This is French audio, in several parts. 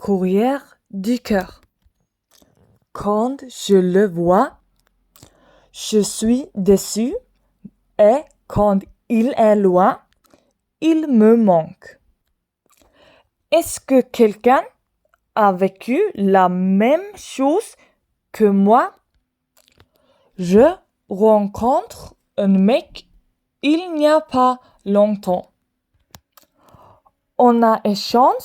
courrier du cœur. Quand je le vois, je suis déçu et quand il est loin, il me manque. Est-ce que quelqu'un a vécu la même chose que moi? Je rencontre un mec il n'y a pas longtemps. On a échangé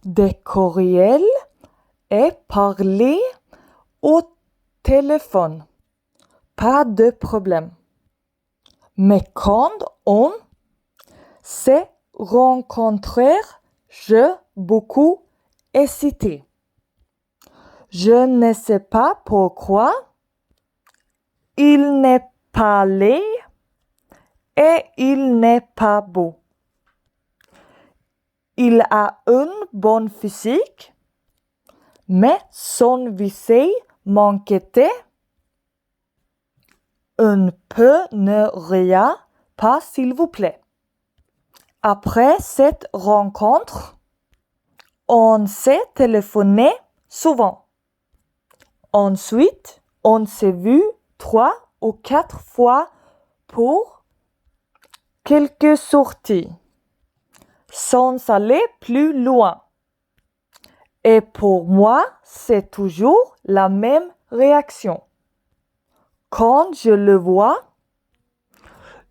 des courriels et parlé au téléphone. Pas de problème. Mais quand on s'est rencontré, j'ai beaucoup hésité. Je ne sais pas pourquoi. Il n'est pas laid et il n'est pas beau. Il a une bonne physique, mais son visage m'inquiétait. Un peu ne rien pas, s'il vous plaît. Après cette rencontre, on s'est téléphoné souvent. Ensuite, on s'est vu 3 ou 4 fois pour quelques sorties, sans aller plus loin. Et pour moi, c'est toujours la même réaction. Quand je le vois,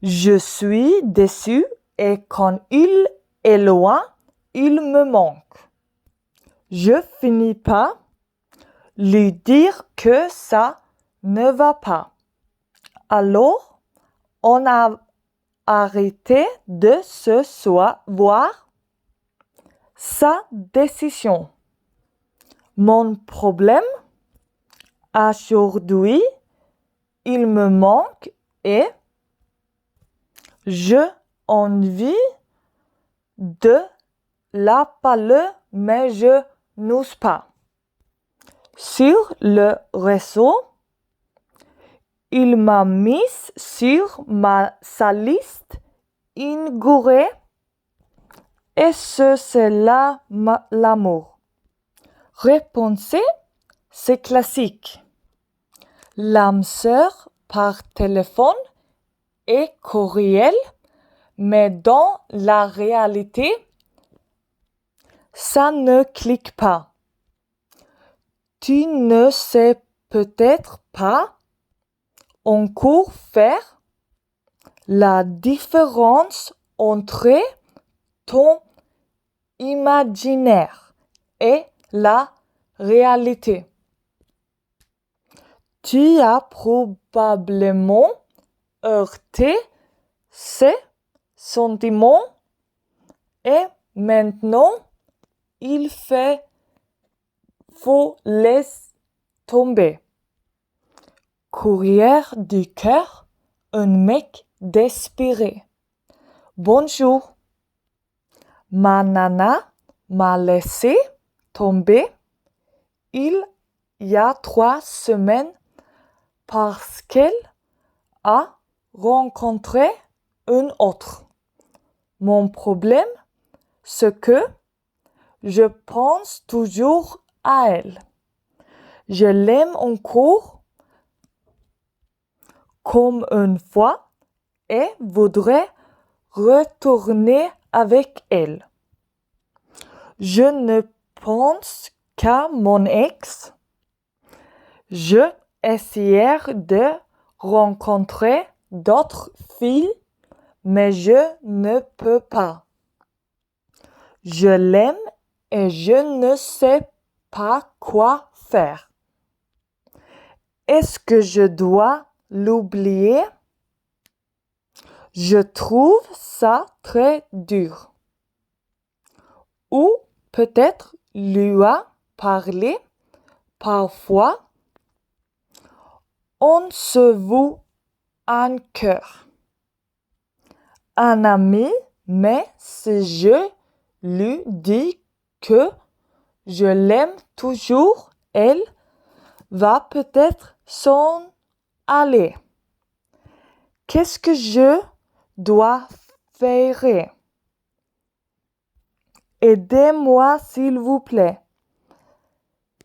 je suis déçu et quand il est loin, il me manque. Je finis par lui dire que ça ne va pas. Alors, on a arrêté de se voir. Sa décision. Mon problème, aujourd'hui, il me manque et j'ai envie de l'appeler, mais je n'ose pas. Sur le réseau, il m'a mis sur sa liste ignorée. Est-ce c'est l'amour? Réponse, c'est classique. L'âme sœur par téléphone et courriel, mais dans la réalité, ça ne clique pas. Tu ne sais peut-être pas encore faire la différence entre ton imaginaire et la réalité. Tu as probablement heurté ces sentiments et maintenant il faut les tomber. Courrier du cœur, un mec désespéré. Bonjour. Ma nana m'a laissé tomber il y a 3 semaines parce qu'elle a rencontré un autre. Mon problème, c'est que je pense toujours à elle. Je l'aime encore comme une fois et voudrais retourner avec elle. Je ne pense qu'à mon ex. Je essayais de rencontrer d'autres filles, mais je ne peux pas. Je l'aime et je ne sais pas quoi faire. Est-ce que je dois l'oublier? Je trouve ça très dur. Ou peut-être lui a parlé parfois. On se voue un cœur. Un ami, mais si je lui dis que je l'aime toujours, elle va peut-être s'en aller. Qu'est-ce que je dois faire? Aidez-moi s'il vous plaît.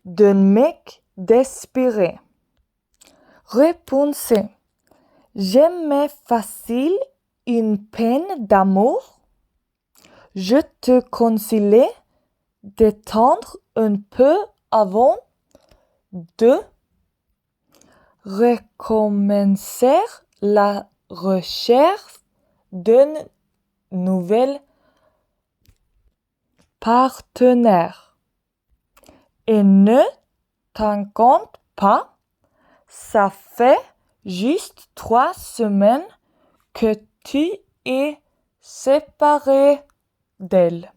d'un mec désespéré. Réponse. J'aimais facile une peine d'amour. Je te conseillais d'étendre un peu avant de recommencer la recherche d'un nouvel partenaire. Et ne t'inquiète pas, ça fait juste 3 semaines que tu es séparé d'elle.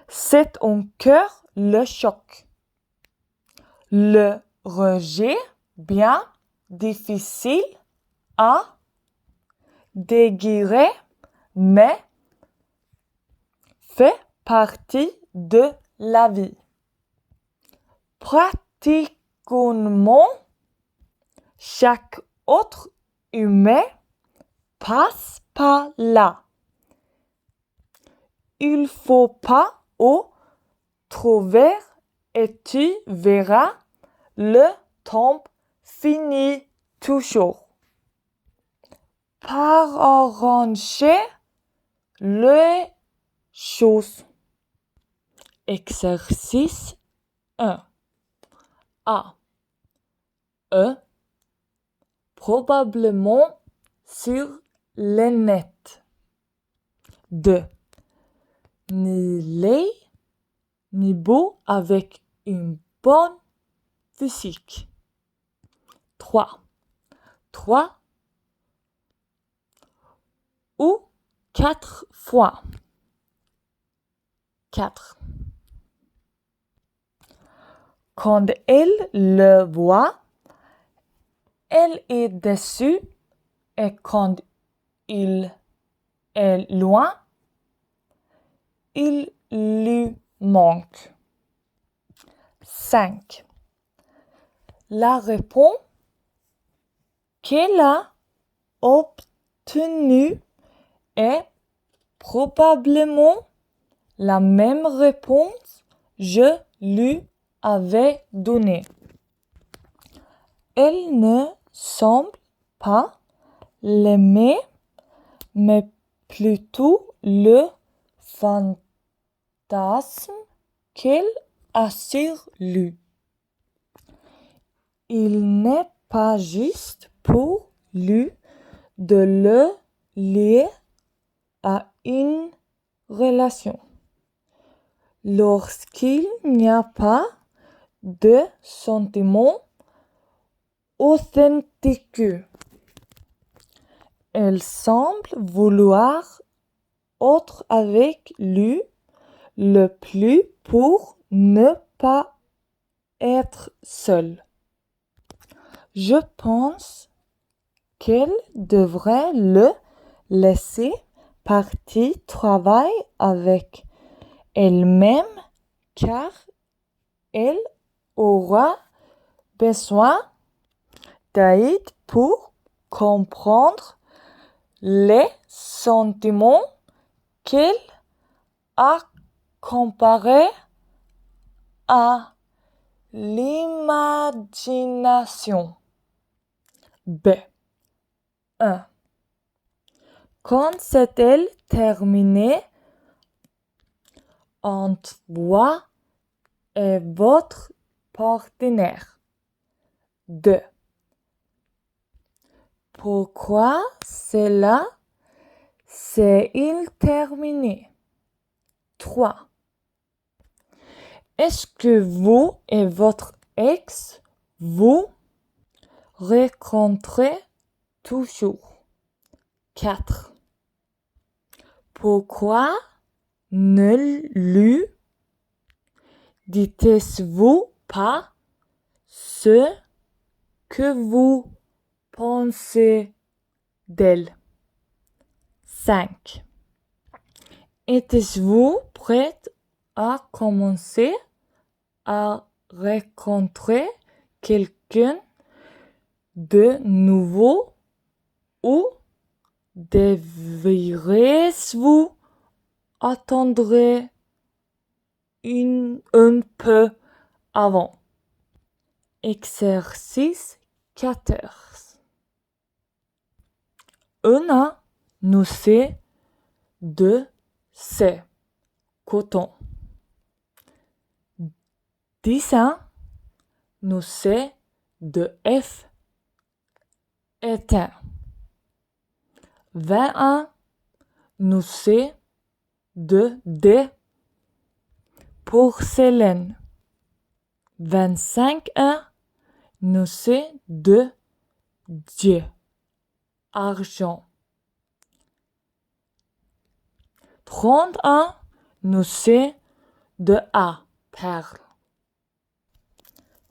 C'est encore le choc. Le rejet, bien difficile à déguérir, mais fait partie de la vie. Pratiquement, chaque autre humain passe par là. Il faut pas au trouver et tu verras, le temps finit toujours par arranger les choses. Exercice 1. A. E. Probablement sur le net. 2. Ni laid, ni beau avec une bonne physique. 3. 3 ou 4 fois. 4. Quand elle le voit, elle est déçue et quand il est loin, il lui manque. 5. La réponse qu'elle a obtenue est probablement la même réponse je lui avais donnée. Elle ne semble pas l'aimer, mais plutôt le fantasme qu'elle a sur lui. Il n'est pas juste pour lui de le lier à une relation. Lorsqu'il n'y a pas de sentiment authentique, elle semble vouloir être avec lui le plus pour ne pas être seule. Je pense qu'elle devrait le laisser partir travailler avec elle-même car elle aura besoin d'aide pour comprendre les sentiments qu'elle a comparés à l'imagination. B. 1. Quand s'est-elle terminée entre vous et votre partenaire? 2. Pourquoi cela s'est-il terminé? 3. Est-ce que vous et votre ex vous rencontrez toujours? 4. Pourquoi ne lui dites-vous pas ce que vous pensez d'elle? 5. Êtes-vous prête à commencer à rencontrer quelqu'un de nouveau ou devriez-vous attendre un peu avant. Exercice 14. Un an, nous c'est de C, coton. 10 ans, nous c'est de F, étain. 20 ans, nous c'est de D, porcelaine. 25 ans, nous c'est de D, argent. 30 ans, nous c'est de A, perle.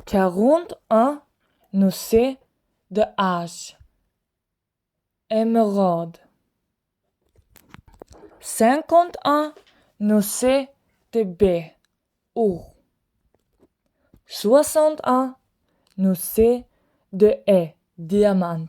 40 ans, nous c'est de H, émeraude. 50 ans, nous c'est de B, or. 60 ans, nous c'est de E, diamant.